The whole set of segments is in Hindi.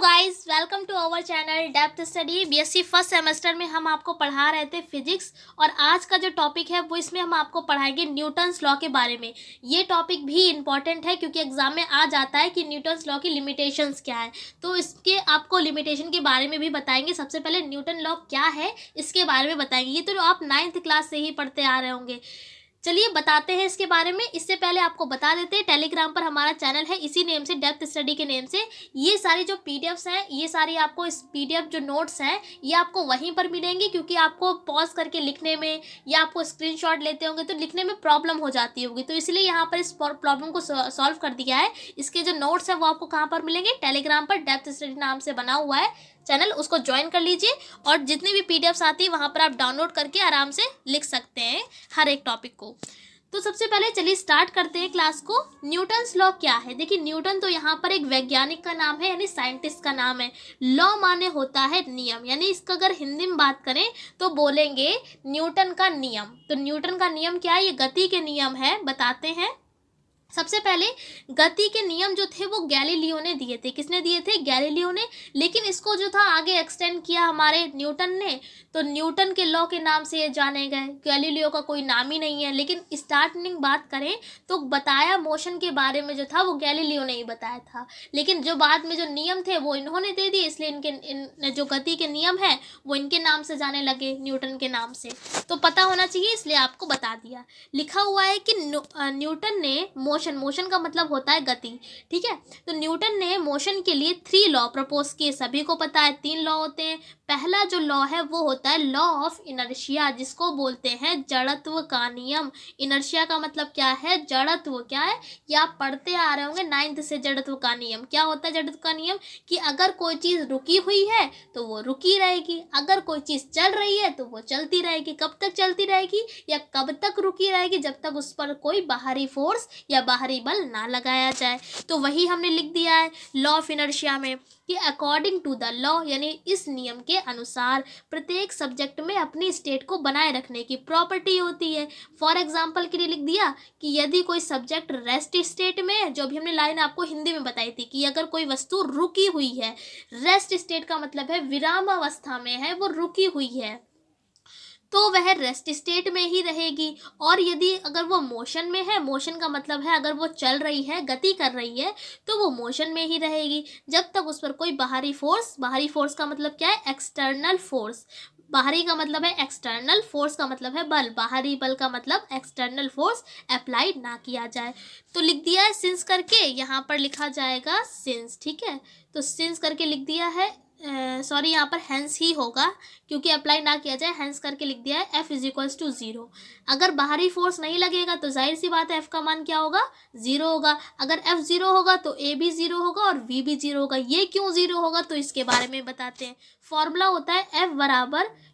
Guys, welcome to our channel depth study BSc first semester में हम आपको पढ़ा रहे थे फिजिक्स। और आज का जो टॉपिक है वो इसमें हम आपको पढ़ाएंगे न्यूटन्स लॉ के बारे में। ये टॉपिक भी इम्पॉर्टेंट है क्योंकि एग्जाम में आ जाता है कि न्यूटन्स लॉ की लिमिटेशंस क्या है, तो इसके आपको लिमिटेशन के बारे में भी बताएंगे। सबसे पहले न्यूटन लॉ क्या है इसके बारे में बताएंगे। ये तो आप 9th क्लास से ही पढ़ते आ रहे होंगे। चलिए बताते हैं इसके बारे में। इससे पहले आपको बता देते हैं, टेलीग्राम पर हमारा चैनल है इसी नेम से, डेप्थ स्टडी के नेम से। ये सारी जो पीडीएफ्स हैं, ये सारी आपको इस पीडीएफ जो नोट्स हैं ये आपको वहीं पर मिलेंगी, क्योंकि आपको पॉज करके लिखने में या आपको स्क्रीनशॉट लेते होंगे तो लिखने में प्रॉब्लम हो जाती होगी, तो इसलिए यहाँ पर इस प्रॉब्लम को सॉल्व कर दिया है। इसके जो नोट्स हैं वो आपको कहाँ पर मिलेंगे, टेलीग्राम पर डेप्थ स्टडी नाम से बना हुआ है चैनल, उसको ज्वाइन कर लीजिए। और जितनी भी पीडीएफ्स आती है वहाँ पर आप डाउनलोड करके आराम से लिख सकते हैं हर एक टॉपिक को। तो सबसे पहले चलिए स्टार्ट करते हैं क्लास को। न्यूटन्स लॉ क्या है? देखिए, न्यूटन तो यहाँ पर एक वैज्ञानिक का नाम है, यानी साइंटिस्ट का नाम है। लॉ माने होता है नियम, यानी इसका अगर हिंदी में बात करें तो बोलेंगे न्यूटन का नियम। तो न्यूटन का नियम क्या है? ये गति के नियम है, बताते हैं। सबसे पहले गति के नियम जो थे वो गैलीलियो ने दिए थे। किसने दिए थे? गैलीलियो ने। लेकिन इसको जो था आगे एक्सटेंड किया हमारे न्यूटन ने, तो न्यूटन के लॉ के नाम से ये जाने गए। गैलीलियो का कोई नाम ही नहीं है। लेकिन स्टार्टिंग बात करें तो बताया मोशन के बारे में जो था वो गैलीलियो ने ही बताया था, लेकिन जो बाद में जो नियम थे वो इन्होंने दे दिए, इसलिए इनके जो गति के नियम है वो इनके नाम से जाने लगे, न्यूटन के नाम से। तो पता होना चाहिए, इसलिए आपको बता दिया। लिखा हुआ है कि न्यूटन ने मोशन का मतलब होता है गति, ठीक है। तो न्यूटन ने मोशन के लिए 3 लॉ प्रपोज किए। सभी को पता है 3 लॉ होते हैं। पहला जो लॉ है वो होता है लॉ ऑफ इनर्शिया, जिसको बोलते हैं जड़त्व का नियम। इनर्शिया का मतलब क्या है? जड़त्व। क्या है? ये आप पढ़ते आ रहे होंगे 9th से। जड़त्व का नियम क्या होता है? जड़त्व का नियम कि अगर कोई चीज़ रुकी हुई है तो वो रुकी रहेगी, अगर कोई चीज़ चल रही है तो वो चलती रहेगी। कब तक चलती रहेगी या कब तक रुकी रहेगी? जब तक उस पर कोई बाहरी फोर्स या बाहरी बल ना लगाया जाए। तो वही हमने लिख दिया है लॉ ऑफ इनर्शिया में कि अकॉर्डिंग टू द लॉ, यानी इस नियम के अनुसार प्रत्येक सब्जेक्ट में अपनी स्टेट को बनाए रखने की प्रॉपर्टी होती है। फॉर एग्जांपल के लिए लिख दिया कि यदि कोई सब्जेक्ट रेस्ट स्टेट में है, जो भी हमने लाइन आपको हिंदी में बताई थी कि अगर कोई वस्तु रुकी हुई है, रेस्ट स्टेट का मतलब है विराम अवस्था में है, वो रुकी हुई है, तो वह रेस्ट स्टेट में ही रहेगी। और यदि अगर वो मोशन में है, मोशन का मतलब है अगर वो चल रही है, गति कर रही है, तो वो मोशन में ही रहेगी जब तक उस पर कोई बाहरी फोर्स का मतलब क्या है? External force. बाहरी का मतलब है एक्सटर्नल, फोर्स का मतलब है बल, बाहरी बल का मतलब एक्सटर्नल फोर्स अप्लाइड ना किया जाए। तो लिख दिया है सिंस करके, यहाँ पर लिखा जाएगा सिंस, ठीक है। तो सिंस करके लिख दिया है, सॉरी यहाँ पर हैंस ही होगा क्योंकि अप्लाई ना किया जाए, हैंस करके लिख दिया है F = 0। अगर बाहरी फोर्स नहीं लगेगा तो जाहिर सी बात है F का मान क्या होगा? 0 होगा। अगर F 0 होगा तो A भी 0 होगा और V भी 0 होगा। ये क्यों 0 होगा तो इसके बारे में बताते हैं। फॉर्मूला होता है F =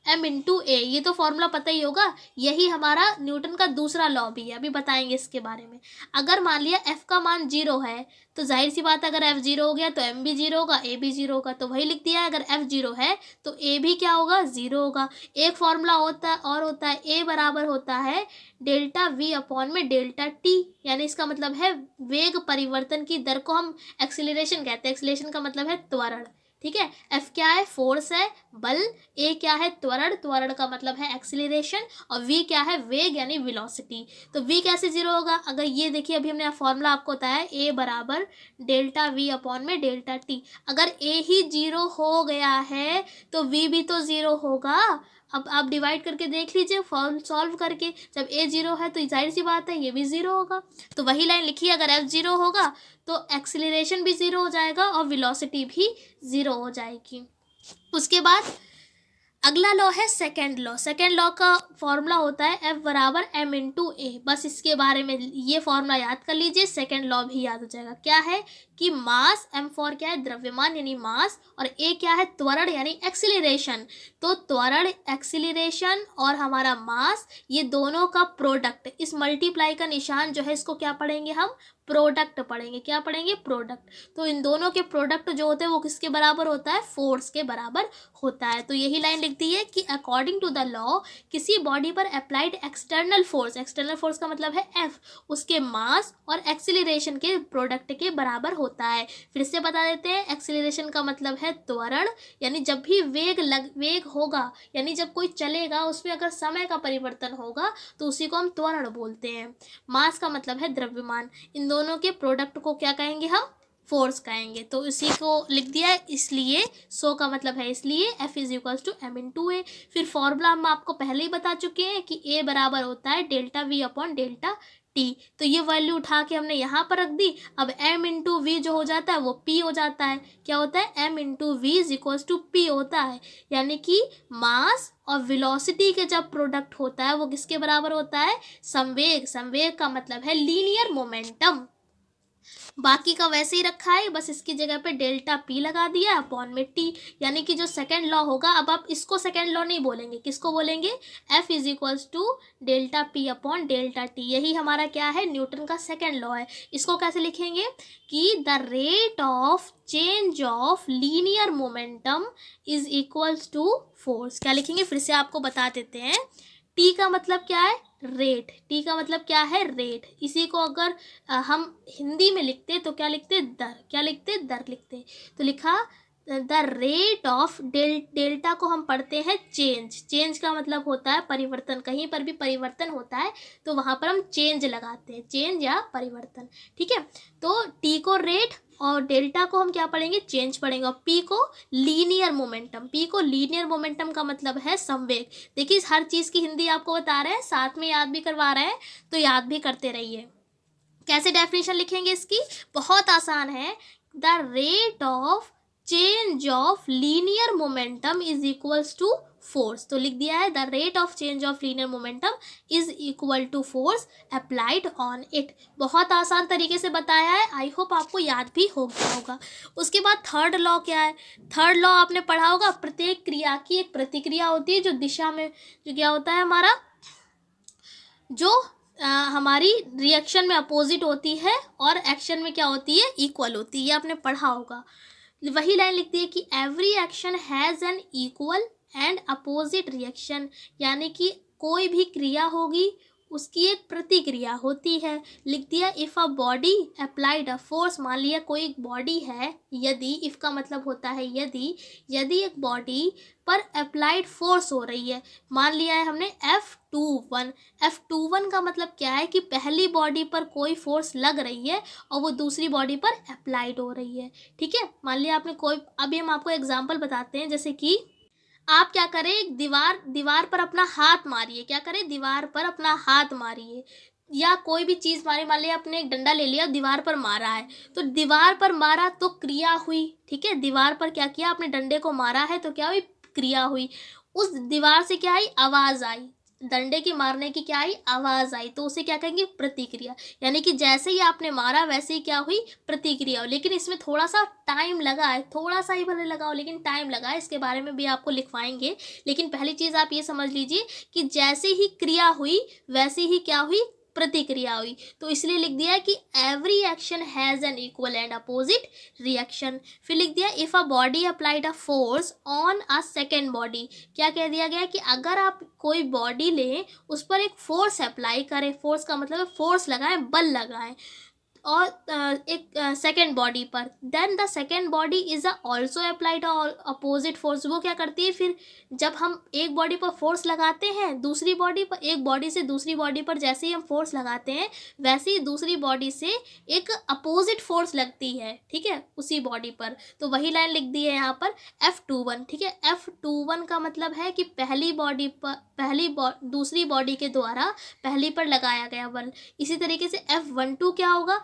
m×a। ये तो फॉर्मूला पता ही होगा, यही हमारा न्यूटन का दूसरा लॉ भी है, अभी बताएंगे इसके बारे में। अगर मान लिया F का मान 0 है तो जाहिर सी बात है अगर F 0 हो गया तो M भी 0 होगा, A भी 0 होगा। तो वही लिख दिया है, अगर F 0 है तो A भी क्या होगा? 0 होगा। एक फॉर्मूला होता है A बराबर होता है डेल्टा V/Δt, यानी इसका मतलब है वेग परिवर्तन की दर को हम एक्सीलरेशन कहते हैं। एक्सीलरेशन का मतलब है त्वरण, ठीक है। F क्या है? फोर्स है, बल। A क्या है? त्वरण। त्वरण का मतलब है एक्सीलरेशन। और V क्या है? वेग यानी वेलोसिटी। तो V कैसे 0 होगा? अगर ये देखिए, अभी हमने फॉर्मूला आपको बताया A बराबर डेल्टा V/Δt। अगर A ही 0 हो गया है तो V भी तो 0 होगा। अब आप डिवाइड करके देख लीजिए, फॉर्म सॉल्व करके, जब A 0 है तो जाहिर सी बात है ये भी 0 होगा। तो वही लाइन लिखिए, अगर F 0 होगा तो एक्सीलरेशन भी 0 हो जाएगा और वेलोसिटी भी 0 हो जाएगी। उसके बाद अगला लॉ है सेकेंड लॉ। सेकेंड लॉ का फॉर्मूला होता है F = m×a। बस इसके बारे में ये फॉर्मूला याद कर लीजिए, सेकेंड लॉ भी याद हो जाएगा। क्या है कि मास, M फॉर क्या है? द्रव्यमान यानी मास, और A क्या है? त्वरण यानी एक्सीलरेशन। तो त्वरण, एक्सीलरेशन और हमारा मास, ये दोनों का प्रोडक्ट, इस मल्टीप्लाई का निशान जो है इसको क्या पढ़ेंगे हम? प्रोडक्ट पढ़ेंगे। क्या पढ़ेंगे? प्रोडक्ट। तो इन दोनों के प्रोडक्ट जो होते हैं वो किसके बराबर होता है? फोर्स के बराबर होता है। तो यही लाइन लिख दी है कि अकॉर्डिंग टू द लॉ, किसी बॉडी पर अप्लाइड एक्सटर्नल फोर्स का मतलब है F, उसके मास और एक्सीलरेशन के प्रोडक्ट के बराबर होता है। फिर से बता देते हैं, एक्सीलरेशन का मतलब है त्वरण, यानी जब भी वेग होगा, यानी जब कोई चलेगा उसमें अगर समय का परिवर्तन होगा तो उसी को हम त्वरण बोलते हैं। मास का मतलब है द्रव्यमान। इन दोनों के प्रोडक्ट को क्या कहेंगे हम? फोर्स कहेंगे। तो इसी को लिख दिया है, इसलिए सो का मतलब है इसलिए F is equals to M into A. फिर फॉर्मूला हम आपको पहले ही बता चुके हैं कि A बराबर होता है delta V upon delta T. तो ये वैल्यू उठा के हमने यहाँ पर रख दी। अब M इंटू वी जो हो जाता है वो P हो जाता है। क्या होता है? M into V is equals to P होता है। यानी कि मास और वेलोसिटी के जब प्रोडक्ट होता है वो किसके बराबर होता है? संवेग। संवेग का मतलब है लीनियर मोमेंटम। बाकी का वैसे ही रखा है, बस इसकी जगह पे डेल्टा पी लगा दिया अपॉन में टी। यानी कि जो सेकेंड लॉ होगा, अब आप इसको सेकेंड लॉ नहीं बोलेंगे, किसको बोलेंगे? F is equals to delta P upon delta T. यही हमारा क्या है? न्यूटन का सेकेंड लॉ है। इसको कैसे लिखेंगे कि the rate of change of linear momentum is equals to force. क्या लिखेंगे? फिर से आपको बता देते हैं। टी का मतलब क्या है? रेट। टी का मतलब क्या है? रेट। इसी को अगर हम हिंदी में लिखते तो क्या लिखते? दर। क्या लिखते? दर लिखते। तो लिखा द रेट ऑफ डेल्टा को हम पढ़ते हैं चेंज। चेंज का मतलब होता है परिवर्तन। कहीं पर भी परिवर्तन होता है तो वहाँ पर हम चेंज लगाते हैं, चेंज या परिवर्तन। ठीक है। तो टी को रेट और डेल्टा को हम क्या पढ़ेंगे? चेंज पढ़ेंगे। और पी को लीनियर मोमेंटम। पी को लीनियर मोमेंटम का मतलब है संवेग। देखिए हर चीज़ की हिंदी आपको बता रहे हैं, साथ में याद भी करवा रहे हैं, तो याद भी करते रहिए। कैसे डेफिनेशन लिखेंगे इसकी? बहुत आसान है। The rate of change of linear momentum is equals to force. तो लिख दिया है the rate of change of linear momentum is equal to force applied on it. बहुत आसान तरीके से बताया है, आई होप आपको याद भी हो गया होगा। उसके बाद थर्ड लॉ क्या है? थर्ड लॉ आपने पढ़ा होगा, प्रत्येक क्रिया की एक प्रतिक्रिया होती है जो दिशा में, जो क्या होता है हमारा, जो हमारी रिएक्शन में अपोजिट होती है और एक्शन में क्या होती है? इक्वल होती है। ये आपने पढ़ा होगा। वही लाइन लिखती है कि every action has an equal and opposite reaction. यानी कि कोई भी क्रिया होगी उसकी एक प्रतिक्रिया होती है। लिख दिया if a body applied a force. मान लिया कोई एक बॉडी है, यदि, इफ़ का मतलब होता है यदि, यदि एक बॉडी पर अप्लाइड फोर्स हो रही है। मान लिया है हमने F21। F21 का मतलब क्या है कि पहली बॉडी पर कोई फोर्स लग रही है और वो दूसरी बॉडी पर अप्लाइड हो रही है। ठीक है। मान लिया आपने कोई, अभी हम आपको एग्जांपल बताते हैं। जैसे कि आप क्या करें, एक दीवार पर अपना हाथ मारिए। क्या करें? दीवार पर अपना हाथ मारिए, या कोई भी चीज़ मारे। मान लिया आपने एक डंडा ले लिया, दीवार पर मारा है, तो दीवार पर मारा तो क्रिया हुई। ठीक है। दीवार पर क्या किया? आपने डंडे को मारा है तो क्या हुई? क्रिया हुई। उस दीवार से क्या आई? आवाज़ आई। डंडे की मारने की क्या आई? आवाज़ आई। तो उसे क्या कहेंगे? प्रतिक्रिया। यानी कि जैसे ही आपने मारा वैसे ही क्या हुई? प्रतिक्रिया हुई। लेकिन इसमें थोड़ा सा टाइम लगा है, थोड़ा सा ही भले लगा हो लेकिन टाइम लगा है। इसके बारे में भी आपको लिखवाएंगे। लेकिन पहली चीज़ आप ये समझ लीजिए कि जैसे ही क्रिया हुई वैसे ही क्या हुई? प्रतिक्रिया हुई। तो इसलिए लिख दिया है कि every action has an equal and opposite reaction. फिर लिख दिया if a body applied a force on a second body. क्या कह दिया गया कि अगर आप कोई बॉडी लें, उस पर एक फोर्स अप्लाई करें, फोर्स का मतलब है फोर्स लगाएं, बल लगाएं, और एक सेकेंड बॉडी पर, then the second body is also applied opposite force. वो क्या करती है? फिर जब हम एक बॉडी पर फोर्स लगाते हैं, दूसरी बॉडी पर, एक बॉडी से दूसरी बॉडी पर जैसे ही हम फोर्स लगाते हैं वैसे ही दूसरी बॉडी से एक अपोजिट फोर्स लगती है। ठीक है, उसी बॉडी पर। तो वही लाइन लिख दी है यहाँ पर F21। ठीक है। F21 का मतलब है कि पहली बॉडी पर, दूसरी बॉडी के द्वारा पहली पर लगाया गया बल। इसी तरीके से F12 क्या होगा?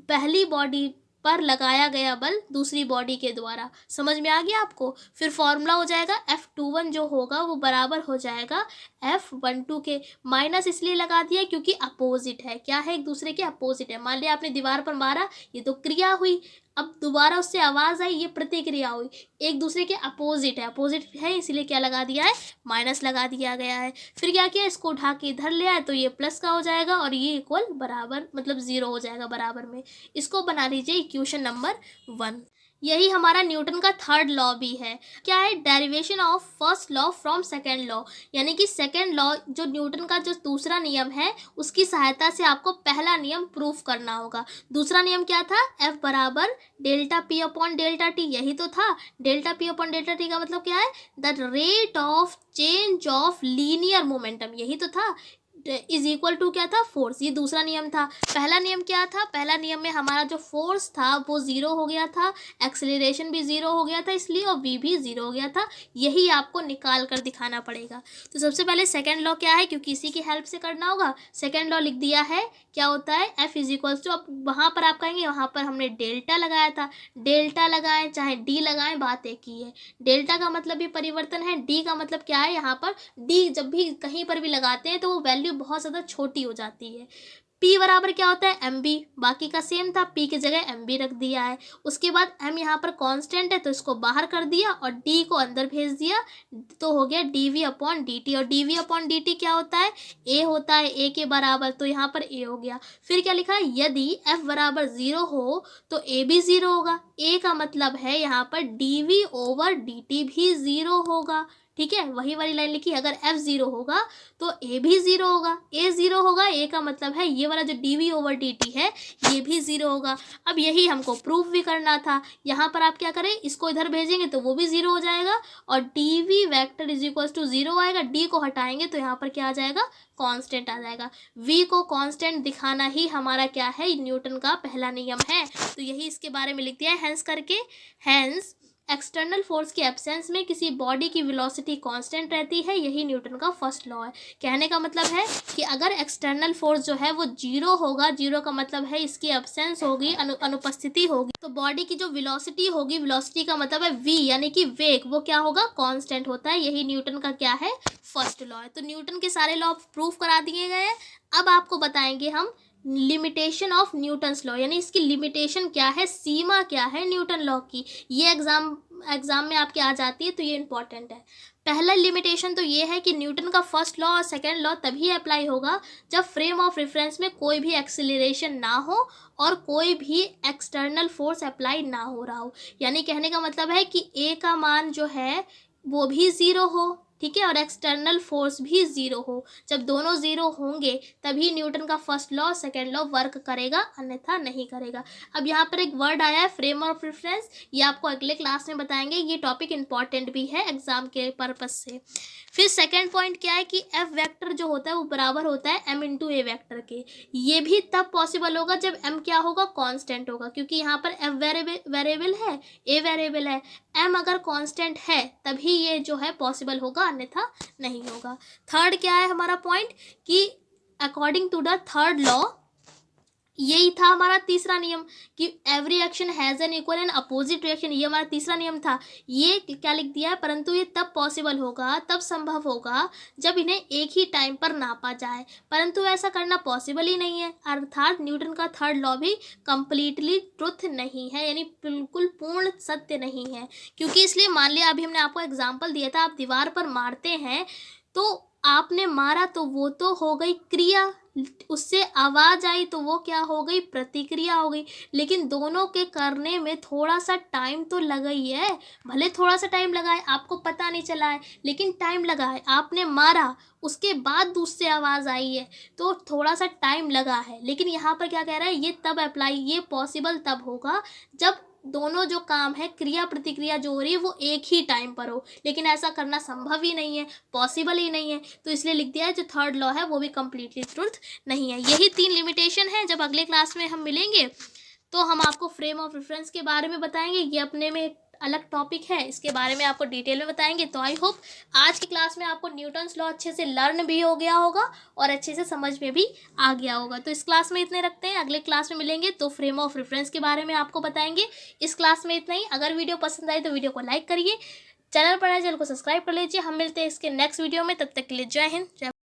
पहली बॉडी पर लगाया गया बल दूसरी बॉडी के द्वारा। समझ में आ गया आपको? फिर फॉर्मूला हो जाएगा F21 जो होगा वो बराबर हो जाएगा F12 के। माइनस इसलिए लगा दिया क्योंकि अपोजिट है। क्या है? एक दूसरे के अपोजिट है। मान लिया आपने दीवार पर मारा, ये तो क्रिया हुई। अब दोबारा उससे आवाज़ आई, ये प्रतिक्रिया हुई। एक दूसरे के अपोजिट है, अपोजिट है, इसीलिए क्या लगा दिया है? माइनस लगा दिया गया है। फिर क्या किया? इसको उठा के इधर ले आए तो ये प्लस का हो जाएगा और ये इक्वल बराबर, मतलब 0 हो जाएगा बराबर में। इसको बना लीजिए इक्वेशन नंबर 1। यही हमारा न्यूटन का थर्ड लॉ भी है। क्या है? Derivation of first law from second law, यानी कि सेकेंड लॉ जो न्यूटन का जो दूसरा नियम है उसकी सहायता से आपको पहला नियम प्रूफ करना होगा। दूसरा नियम क्या था? F बराबर delta P upon delta T, यही तो था। Delta P upon delta T का मतलब क्या है? The rate of change of linear momentum, यही तो था। इज इक्वल टू क्या था? फोर्स। ये दूसरा नियम था। पहला नियम क्या था? पहला नियम में हमारा जो फोर्स था वो जीरो हो गया था, एक्सेलरेशन भी जीरो हो गया था इसलिए, और वी भी जीरो हो गया था। यही आपको निकाल कर दिखाना पड़ेगा। तो सबसे पहले सेकेंड लॉ क्या है, क्योंकि इसी की हेल्प से करना होगा। सेकेंड लॉ लिख दिया है, क्या होता है? F इज इक्वल्स टू, अब वहाँ पर आप कहेंगे वहाँ पर हमने डेल्टा लगाया था, डेल्टा लगाएं चाहे डी लगाएं बात एक ही है। डेल्टा का मतलब भी परिवर्तन है, डी का मतलब क्या है? यहाँ पर डी जब भी कहीं पर भी लगाते हैं तो वो वैल्यू बहुत ज़्यादा छोटी हो जाती है। P बराबर क्या होता है? एम बी, बाकी का सेम था, P की जगह एम बी रख दिया है। उसके बाद M यहाँ पर कांस्टेंट है तो इसको बाहर कर दिया और D को अंदर भेज दिया, तो हो गया dv अपॉन डी टी। और dv अपॉन डी टी क्या होता है? A होता है, A के बराबर, तो यहाँ पर A हो गया। फिर क्या लिखा है? यदि F बराबर 0 हो तो A भी 0 होगा। A का मतलब है यहाँ पर dv ओवर डी टी भी 0 होगा। ठीक है, वही वाली लाइन लिखी, अगर F 0 होगा तो A भी 0 होगा। A 0 होगा, A का मतलब है ये वाला जो dv ओवर dt है ये भी 0 होगा। अब यही हमको प्रूफ भी करना था। यहाँ पर आप क्या करें? इसको इधर भेजेंगे तो वो भी 0 हो जाएगा और dv vector is equal to 0 आएगा। d को हटाएंगे तो यहाँ पर क्या आ जाएगा? कांस्टेंट आ जाएगा। v को कांस्टेंट दिखाना ही हमारा क्या है? न्यूटन का पहला नियम है। तो यही इसके बारे में लिख दिया है हेंस करके। हेंस एक्सटर्नल फोर्स के एब्सेंस में किसी बॉडी की वेलोसिटी कांस्टेंट रहती है, यही न्यूटन का फर्स्ट लॉ है। कहने का मतलब है कि अगर एक्सटर्नल फोर्स जो है वो जीरो होगा, जीरो का मतलब है इसकी एब्सेंस होगी, अनुपस्थिति होगी, तो बॉडी की जो वेलोसिटी होगी, वेलोसिटी का मतलब है v यानी कि वेग, वो क्या होगा? कांस्टेंट होता है। यही न्यूटन का क्या है? फर्स्ट लॉ है। तो न्यूटन के सारे लॉ प्रूफ करा दिए गए हैं। अब आपको बताएंगे हम लिमिटेशन ऑफ न्यूटन्स लॉ, यानी इसकी लिमिटेशन क्या है, सीमा क्या है न्यूटन लॉ की। ये एग्जाम में आपके आ जाती है तो ये इंपॉर्टेंट है। पहला लिमिटेशन तो ये है कि न्यूटन का फर्स्ट लॉ और सेकंड लॉ तभी अप्लाई होगा जब फ्रेम ऑफ रेफरेंस में कोई भी एक्सीलरेशन ना हो और कोई भी एक्सटर्नल फोर्स अप्लाई ना हो रहा हो। यानी कहने का मतलब है कि ए का मान जो है वो भी 0 हो, ठीक है, और एक्सटर्नल फोर्स भी 0 हो। जब दोनों 0 होंगे तभी न्यूटन का first law second law work करेगा, अन्यथा नहीं करेगा। अब यहाँ पर एक वर्ड आया है फ्रेम ऑफ रेफरेंस, ये आपको अगले क्लास में बताएंगे। ये टॉपिक इंपॉर्टेंट भी है एग्जाम के पर्पज से। फिर सेकंड पॉइंट क्या है कि एफ वेक्टर जो होता है वो बराबर होता है एम इंटू ए वैक्टर के। ये भी तब पॉसिबल होगा जब एम क्या होगा? कांस्टेंट होगा, क्योंकि यहाँ पर एफ वेरिएबल है, ए वेरिएबल है। एम अगर कांस्टेंट है तभी ये जो है पॉसिबल होगा, अन्यथा नहीं होगा। थर्ड क्या है हमारा पॉइंट कि according to the third law, यही था हमारा तीसरा नियम कि every action has an equal and opposite reaction, ये हमारा तीसरा नियम था। ये क्या लिख दिया है? परंतु ये तब पॉसिबल होगा, तब संभव होगा जब इन्हें एक ही टाइम पर नापा जाए, परंतु ऐसा करना पॉसिबल ही नहीं है। अर्थात न्यूटन का थर्ड लॉ भी कंप्लीटली ट्रुथ नहीं है, यानी बिल्कुल पूर्ण सत्य नहीं है। क्योंकि इसलिए मान लिया, अभी हमने आपको एग्जाम्पल दिया था, आप दीवार पर मारते हैं तो आपने मारा तो वो तो हो गई क्रिया, उससे आवाज आई तो वो क्या हो गई? प्रतिक्रिया हो गई। लेकिन दोनों के करने में थोड़ा सा टाइम तो लगा ही है। भले थोड़ा सा टाइम लगा है, आपको पता नहीं चला है, लेकिन टाइम लगा है। आपने मारा, उसके बाद दूसरे आवाज़ आई है, तो थोड़ा सा टाइम लगा है। लेकिन यहाँ पर क्या कह रहा है? ये तब अप्लाई, ये पॉसिबल तब होगा जब दोनों जो काम है, क्रिया प्रतिक्रिया जो हो रही है, वो एक ही टाइम पर हो। लेकिन ऐसा करना संभव ही नहीं है, पॉसिबल ही नहीं है। तो इसलिए लिख दिया है जो थर्ड लॉ है वो भी कंप्लीटली ट्रुथ नहीं है। यही 3 लिमिटेशन है। जब अगले क्लास में हम मिलेंगे तो हम आपको फ्रेम ऑफ रेफरेंस के बारे में बताएंगे। ये अपने में एक अलग टॉपिक है, इसके बारे में आपको डिटेल में बताएंगे। तो आई होप आज की क्लास में आपको न्यूटन्स लॉ अच्छे से लर्न भी हो गया होगा और अच्छे से समझ में भी आ गया होगा। तो इस क्लास में इतने रखते हैं, अगले क्लास में मिलेंगे तो फ्रेम ऑफ रेफरेंस के बारे में आपको बताएंगे। इस क्लास में इतना ही। अगर वीडियो पसंद आई तो वीडियो को लाइक करिए, चैनल पर आए चैनल को सब्सक्राइब कर लीजिए। हम मिलते हैं इसके नेक्स्ट वीडियो में, तब तक के लिए जय हिंद, जय